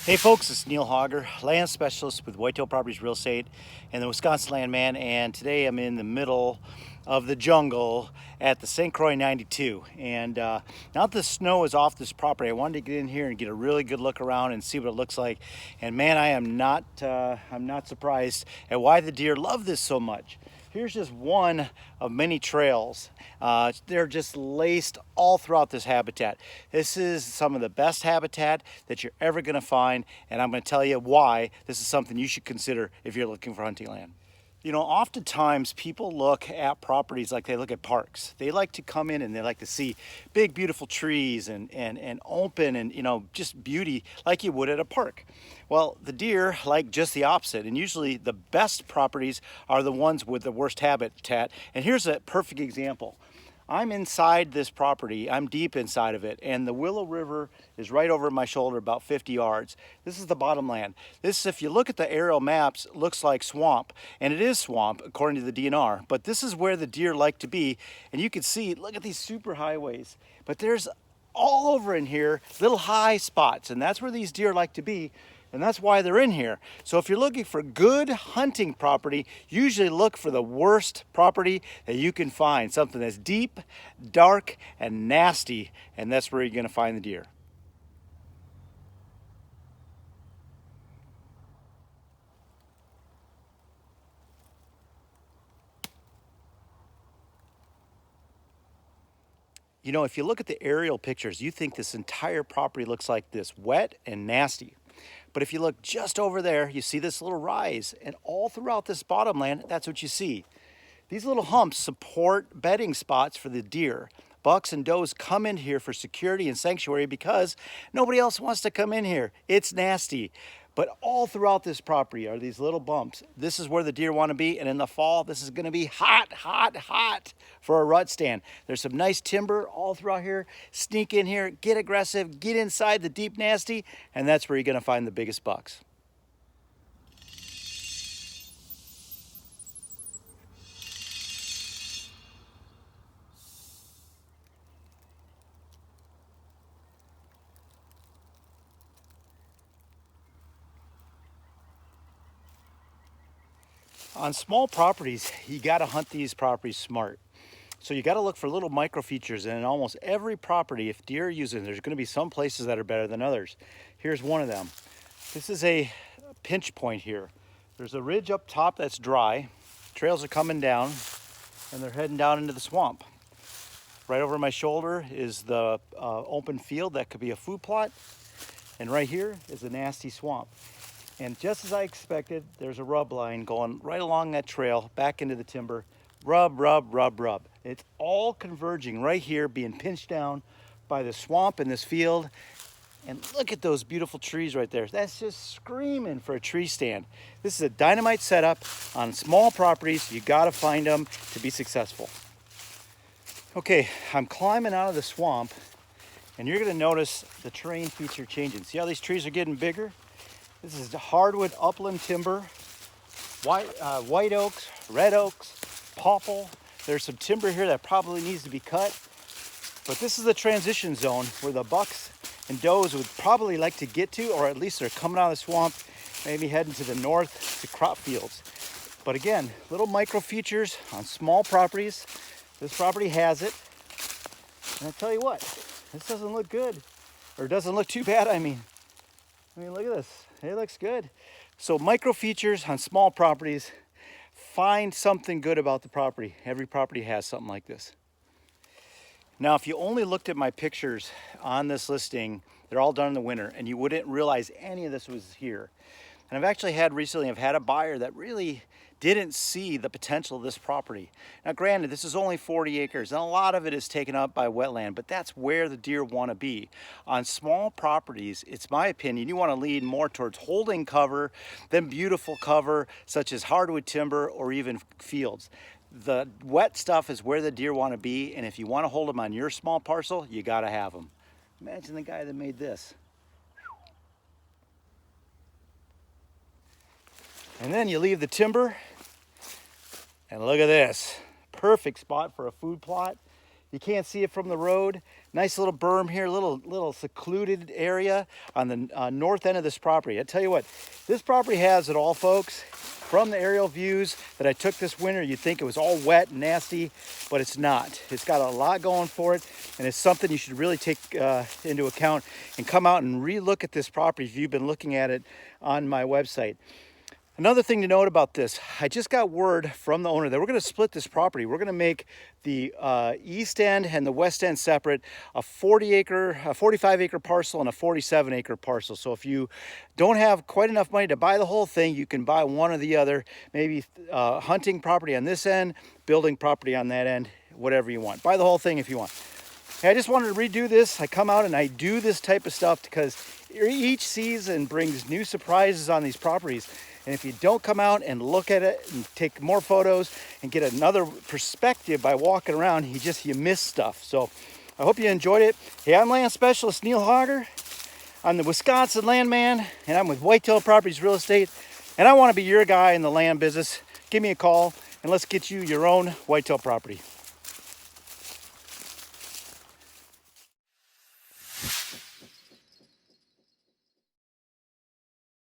Hey folks, it's Neil Hogger, land specialist with Whitetail Properties Real Estate and the Wisconsin Landman, and today I'm in the middle of the jungle at the Saint Croix 92. And now that the snow is off this property, I wanted to get in here and get a really good look around and see what it looks like. And man, I'm not surprised at why the deer love this so much. Here's just one of many trails. They're just laced all throughout this habitat. This is some of the best habitat that you're ever going to find, and I'm going to tell you why this is something you should consider if you're looking for hunting land. You know, oftentimes people look at properties like they look at parks. They like to come in and they like to see big, beautiful trees and open and, you know, just beauty like you would at a park. Well, the deer like just the opposite, and usually the best properties are the ones with the worst habitat. And here's a perfect example. I'm inside this property, I'm deep inside of it, and the Willow River is right over my shoulder about 50 yards. This is the bottomland. This, if you look at the aerial maps, looks like swamp, and it is swamp according to the DNR, but this is where the deer like to be, and you can see, look at these super highways, but there's all over in here little high spots, and that's where these deer like to be. And that's why they're in here. So if you're looking for good hunting property, usually look for the worst property that you can find. Something that's deep, dark, and nasty. And that's where you're going to find the deer. You know, if you look at the aerial pictures, you think this entire property looks like this, wet and nasty. But if you look just over there, you see this little rise, and all throughout this bottomland, that's what you see. These little humps support bedding spots for the deer. Bucks and does come in here for security and sanctuary because nobody else wants to come in here. It's nasty. But all throughout this property are these little bumps. This is where the deer want to be, and in the fall, this is going to be hot, hot, hot for a rut stand. There's some nice timber all throughout here. Sneak in here, get aggressive, get inside the deep nasty, and that's where you're going to find the biggest bucks. On small properties, you got to hunt these properties smart. So you got to look for little micro features, and in almost every property, if deer are using, there's going to be some places that are better than others. Here's one of them. This is a pinch point here. There's a ridge up top that's dry. Trails are coming down, and they're heading down into the swamp. Right over my shoulder is the open field that could be a food plot, and right here is a nasty swamp. And just as I expected, there's a rub line going right along that trail back into the timber. Rub, rub, rub, rub. It's all converging right here, being pinched down by the swamp in this field. And look at those beautiful trees right there. That's just screaming for a tree stand. This is a dynamite setup on small properties. You gotta find them to be successful. Okay, I'm climbing out of the swamp, and you're gonna notice the terrain feature changing. See how these trees are getting bigger? This is hardwood upland timber, white oaks, red oaks, popple. There's some timber here that probably needs to be cut. But this is the transition zone where the bucks and does would probably like to get to, or at least they're coming out of the swamp, maybe heading to the north to crop fields. But again, little micro features on small properties. This property has it. And I tell you what, this doesn't look good. Or doesn't look too bad, I mean, look at this. It looks good. So micro features on small properties, find something good about the property. Every property has something like this. Now, if you only looked at my pictures on this listing, they're all done in the winter, and you wouldn't realize any of this was here. And I've actually had a buyer that really didn't see the potential of this property. Now, granted, this is only 40 acres, and a lot of it is taken up by wetland, but that's where the deer want to be. On small properties, it's my opinion, you want to lean more towards holding cover than beautiful cover, such as hardwood timber or even fields. The wet stuff is where the deer want to be, and if you want to hold them on your small parcel, you got to have them. Imagine the guy that made this. And then you leave the timber, and look at this. Perfect spot for a food plot. You can't see it from the road. Nice little berm here, little secluded area on the north end of this property. I tell you what, this property has it all, folks. From the aerial views that I took this winter, you'd think it was all wet and nasty, but it's not. It's got a lot going for it, and it's something you should really take into account and come out and re-look at this property if you've been looking at it on my website. Another thing to note about this, I just got word from the owner that we're going to split this property. We're going to make the east end and the west end separate, a 45-acre parcel and a 47-acre parcel. So if you don't have quite enough money to buy the whole thing, you can buy one or the other, maybe hunting property on this end, building property on that end, whatever you want. Buy the whole thing if you want. Hey, I just wanted to redo this. I come out and I do this type of stuff because each season brings new surprises on these properties. And if you don't come out and look at it and take more photos and get another perspective by walking around, you miss stuff. So I hope you enjoyed it. Hey, I'm Land Specialist Neil Hogger. I'm the Wisconsin Landman, and I'm with Whitetail Properties Real Estate. And I want to be your guy in the land business. Give me a call and let's get you your own whitetail property.